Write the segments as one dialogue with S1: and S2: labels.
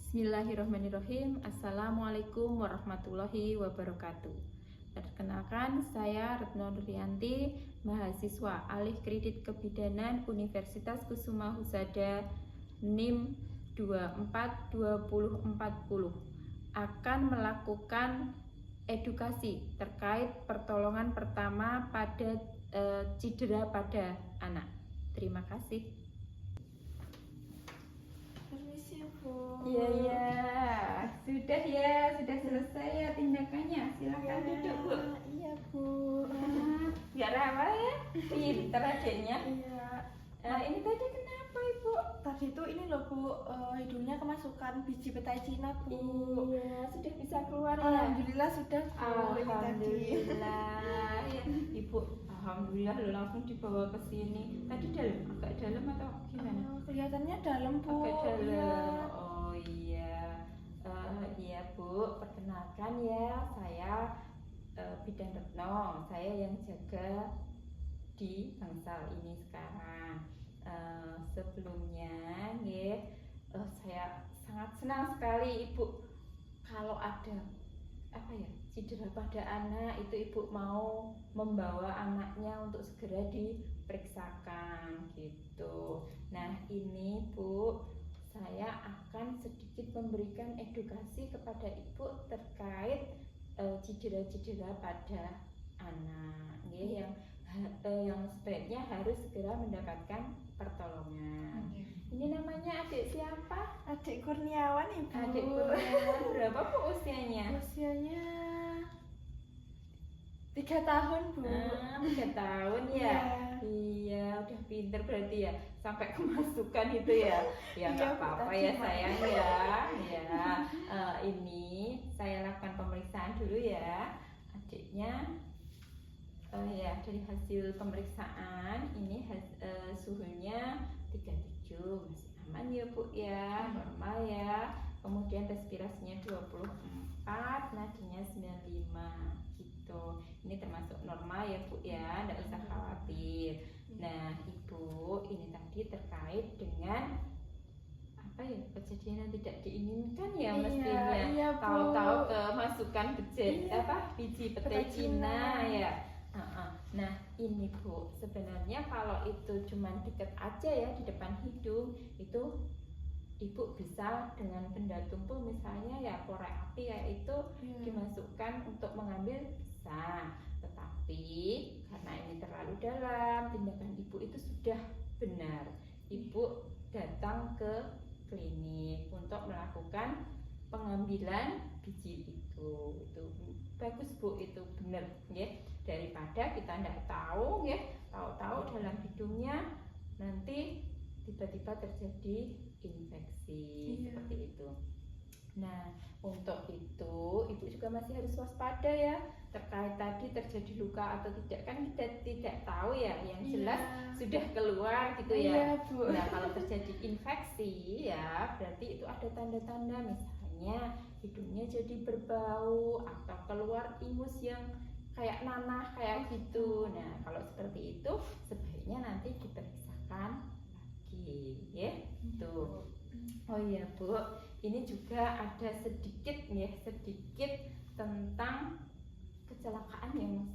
S1: Bismillahirrahmanirrahim. Assalamualaikum warahmatullahi wabarakatuh. Perkenalkan, saya Retno Nuryanti, mahasiswa alih kredit kebidanan Universitas Kusuma Husada NIM 242040 akan melakukan edukasi terkait pertolongan pertama pada cedera pada anak. Terima kasih.
S2: Permisi, Bu.
S1: Iya, sudah selesai ya tindakannya. Silakan duduk, Bu.
S2: Iya, Bu.
S1: Biar apa ya? Pinter adiknya.
S2: Iya.
S1: Ini tadi kenapa, Ibu?
S2: Tadi itu ini loh, Bu, hidungnya kemasukan biji petai Cina, Bu.
S1: Iya, sudah bisa keluar ya.
S2: Alhamdulillah sudah, Bu. Ini tadi.
S1: Alhamdulillah. Ya, Ibu, alhamdulillah lo langsung dibawa ke sini. Tadi agak dalam atau gimana?
S2: Kelihatannya dalam, Bu.
S1: Agak dalam.
S2: Iya.
S1: Oh iya. Iya, Bu, perkenalkan ya, saya Bidan Retno. Saya yang jaga di Bangsal ini sekarang. Sebelumnya saya sangat senang sekali Ibu kalau ada cedera pada anak itu Ibu mau membawa anaknya untuk segera diperiksakan gitu. Nah ini Bu, saya akan sedikit memberikan edukasi kepada Ibu terkait cedera-cedera pada anak yang sebaiknya harus segera mendapatkan pertolongan. Ini namanya adik siapa?
S2: Adik Kurniawan, Ibu.
S1: Adik Kurniawan. Berapa Bu usianya?
S2: Usianya 3 tahun, Bu.
S1: 3 tahun ya? Iya, udah pinter berarti ya. Sampai kemasukan itu ya. Ya nggak apa-apa ya sayang ya. Ini saya lakukan pemeriksaan dulu ya. Adiknya dari hasil pemeriksaan ini suhunya 37, masih aman ya Bu ya, normal ya. Kemudian respirasinya 24, nadinya 95 gitu. Ini termasuk normal ya Bu ya, tidak usah khawatir. Nah Ibu, ini tadi terkait dengan kejadian yang tidak diinginkan ya mestinya.
S2: Iya,
S1: Tahu-tahu kemasukan biji petai Cina ya. Nah ini Bu, sebenarnya kalau itu cuma deket aja ya di depan hidung, itu Ibu bisa dengan benda tumpul misalnya ya korek api kayak itu dimasukkan untuk mengambil bisa. Tetapi karena ini terlalu dalam, tindakan Ibu itu sudah benar. Ibu datang ke klinik untuk melakukan pengambilan biji itu bagus Bu, itu benar ya, daripada kita tidak tahu ya, tahu-tahu dalam hidungnya nanti tiba-tiba terjadi infeksi seperti itu. Nah untuk itu Ibu juga masih harus waspada ya terkait tadi terjadi luka atau tidak, kan kita tidak tahu ya, yang jelas sudah keluar gitu ya.
S2: Bu.
S1: Nah kalau terjadi infeksi ya berarti itu ada tanda-tanda, misalnya hidungnya jadi berbau atau keluar ingus yang kayak nanah kayak gitu. Nah kalau seperti itu sebaiknya nanti diperiksakan lagi ya. Tuh. Oh iya Bu, ini juga ada sedikit tentang kecelakaan yang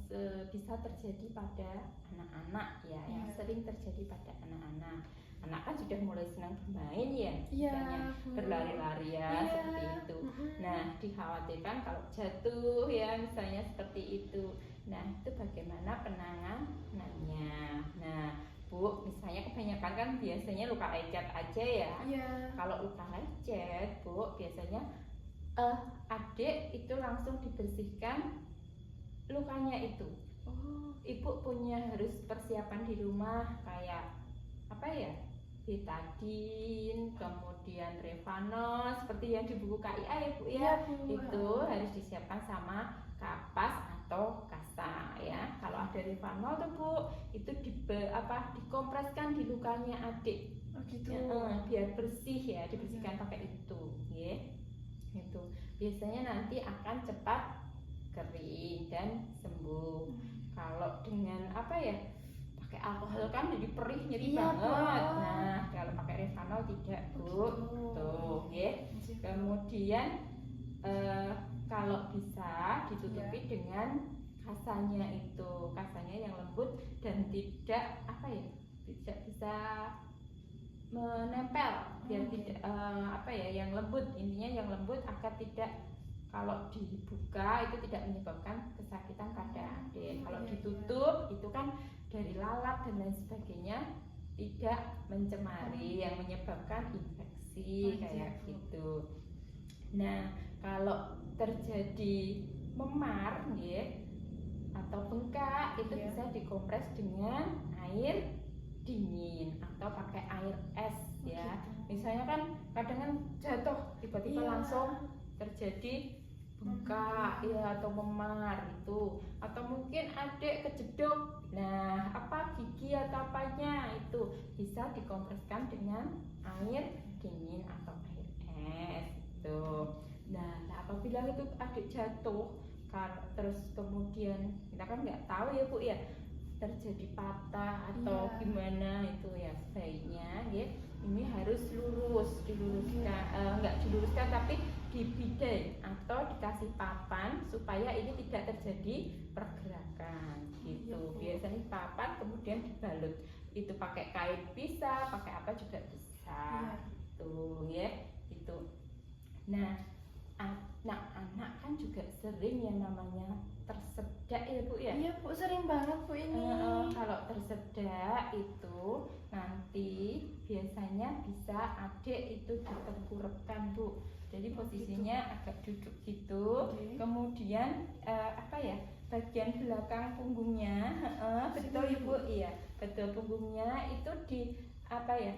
S1: bisa terjadi pada anak-anak ya, yang sering terjadi pada anak-anak. Anak kan sudah mulai senang bermain ya, misalnya berlari-larian seperti itu. Nah dikhawatirkan kalau jatuh ya misalnya seperti itu. Nah itu bagaimana penanganannya? Nah Bu, misalnya kebanyakan kan biasanya luka lecet aja ya. Kalau luka lecet Bu, biasanya adik itu langsung dibersihkan lukanya itu. Ibu punya harus persiapan di rumah kayak betadine, kemudian Revanol seperti yang di buku KIA ya Bu ya. Itu harus disiapkan sama kapas atau kasa ya. Kalau ada Revanol tuh Bu, itu dikompreskan di lukanya adik. Biar bersih ya, dibersihkan pakai itu ya. Itu biasanya nanti akan cepat kering dan sembuh. Kalau dengan pakai alkohol kan jadi perih nyeri banget. Nah kalau pakai Revanol tidak Bu. Tuh ya. Kemudian kalau bisa ditutupi dengan kasanya itu, kasanya yang lembut dan tidak apa ya, tidak bisa menempel, biar tidak apa ya, yang lembut, intinya yang lembut agar tidak, kalau dibuka itu tidak menyebabkan kesakitan pada adik. Kalau ditutup itu kan dari lalat dan lain sebagainya tidak mencemari yang menyebabkan infeksi kayak gitu. Nah, kalau terjadi memar ya, atau bengkak itu bisa dikompres dengan air dingin atau pakai air es ya. Misalnya kan kadang kan jatuh tiba-tiba langsung terjadi bengkak ya atau memar itu, atau mungkin adik kejedok, nah apa gigi atau apanya itu bisa dikompreskan dengan air dingin atau air es itu. Nah, apabila itu adik jatuh terus kemudian kita kan nggak tahu ya Bu ya, terjadi patah atau gimana itu ya, sebaiknya ya ini harus diluruskan, nggak diluruskan tapi dibidai atau dikasih papan supaya ini tidak terjadi pergerakan gitu. Biasanya papan kemudian dibalut, itu pakai kain bisa, pakai apa juga bisa tuh ya itu. Nah, anak-anak kan juga sering yang namanya tersedak ya Bu ya.
S2: Iya Bu, sering banget Bu ini.
S1: Kalau tersedak itu nanti biasanya bisa adik itu ditengkurapkan Bu. Jadi posisinya agak duduk gitu. Kemudian apa ya, bagian belakang punggungnya, betul ya Bu, iya betul, punggungnya itu di apa ya,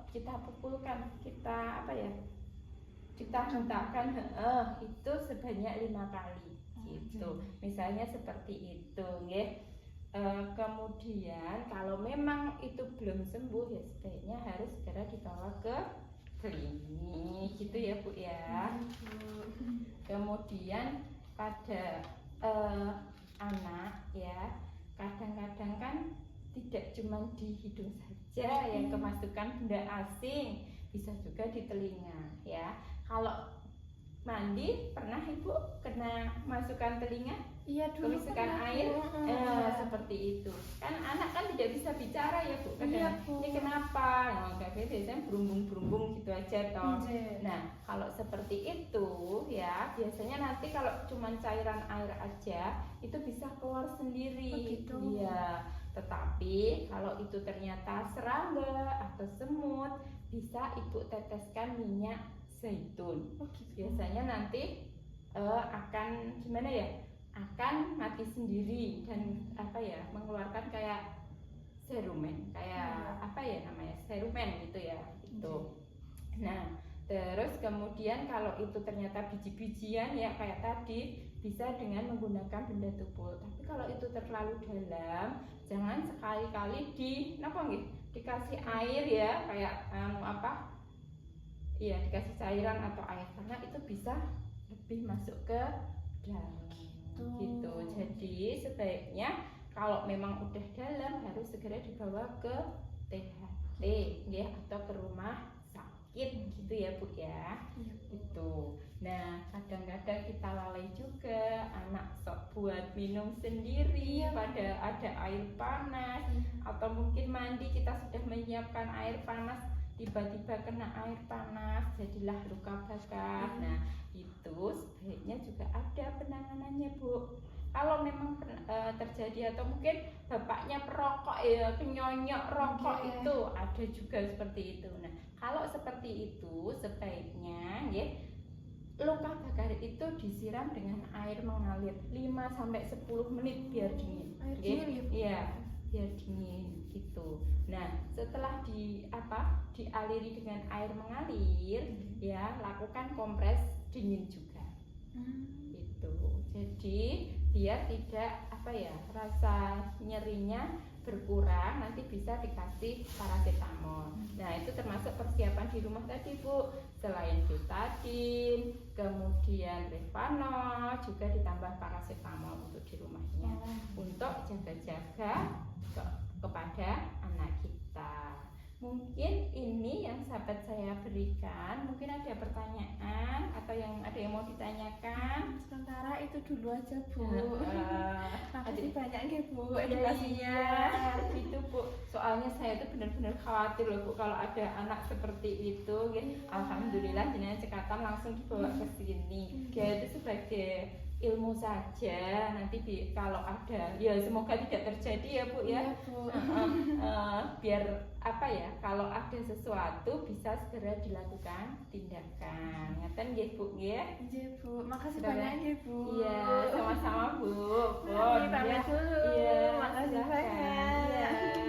S1: kita pukulkan, kita apa ya, kita hentakkan itu sebanyak 5 kali gitu. Misalnya seperti itu ya. Kemudian kalau memang itu belum sembuh ya sebaiknya harus segera dibawa ke klinik gitu ya Bu ya. Kemudian pada anak ya, kadang-kadang kan tidak cuma di hidung saja yang kemasukan benda asing, bisa juga di telinga ya. Kalau mandi pernah Ibu kena masukan telinga?
S2: Iya dulu
S1: kemasukan air seperti itu kan. Anak kan tidak bisa bicara ya Bu, kadang ini kenapa, nah biasanya berumbung gitu aja toh. Nah kalau seperti itu ya biasanya nanti kalau cuma cairan air aja itu bisa keluar sendiri ya. Tetapi kalau itu ternyata serangga atau semut, bisa Ibu teteskan minyak zaitun. Biasanya nanti akan gimana ya, akan mati sendiri dan apa ya, mengeluarkan kayak serumen, kayak apa ya namanya, serumen gitu ya itu. Nah terus kemudian kalau itu ternyata biji-bijian ya kayak tadi, bisa dengan menggunakan benda tumpul. Tapi kalau itu terlalu dalam, jangan sekali-kali dikasih air ya, kayak apa iya, dikasih cairan atau air, karena itu bisa lebih masuk ke dalam gitu. Jadi sebaiknya kalau memang udah dalam harus segera dibawa ke THT ya, atau ke rumah sakit gitu ya Bu ya. Itu. Nah kadang-kadang kita lalai juga, anak sok buat minum sendiri pada ada air panas, atau mungkin mandi kita sudah menyiapkan air panas, tiba-tiba kena air panas jadilah luka bakar. Nah itu sebaiknya juga ada penanganannya Bu. Kalau memang terjadi atau mungkin bapaknya perokok ya, penyonyok rokok itu ada juga seperti itu. Nah kalau seperti itu sebaiknya ya, luka bakar itu disiram dengan air mengalir 5-10 menit biar dingin.
S2: Air dingin ya?
S1: Iya, biar dingin gitu. Nah setelah dialiri dengan air mengalir ya, lakukan kompres dingin juga gitu. Jadi biar tidak rasa nyerinya berkurang, nanti bisa dikasih paracetamol. Nah itu termasuk persiapan di rumah tadi Bu, selain betadine, kemudian Revanol, juga ditambah paracetamol untuk di rumahnya, untuk jaga-jaga kepada anak kita. Mungkin ini yang sahabat saya berikan. Mungkin ada pertanyaan atau ada yang mau ditanyakan.
S2: Sementara itu dulu aja Bu. Makasih
S1: Adik-
S2: banyak nggih Bu
S1: Iya,
S2: edukasinya.
S1: itu Bu. Soalnya saya tuh benar-benar khawatir loh Bu kalau ada anak seperti itu. Gitu. Alhamdulillah jenengan cekatan langsung dibawa ke sini. Dia itu sebagai ilmu saja. Nanti kalau ada, ya semoga tidak terjadi ya Bu ya.
S2: Iya Bu.
S1: Biar apa ya, kalau ada sesuatu bisa segera dilakukan tindakan. Ngeten nggih Bu nggih.
S2: Iya Bu, makasih
S1: Sudah,
S2: banyak nggih Bu.
S1: Iya, sama-sama Bu.
S2: Mari pamit dulu.
S1: Iya,
S2: Makasih
S1: silakan.
S2: banyak.
S1: Iya.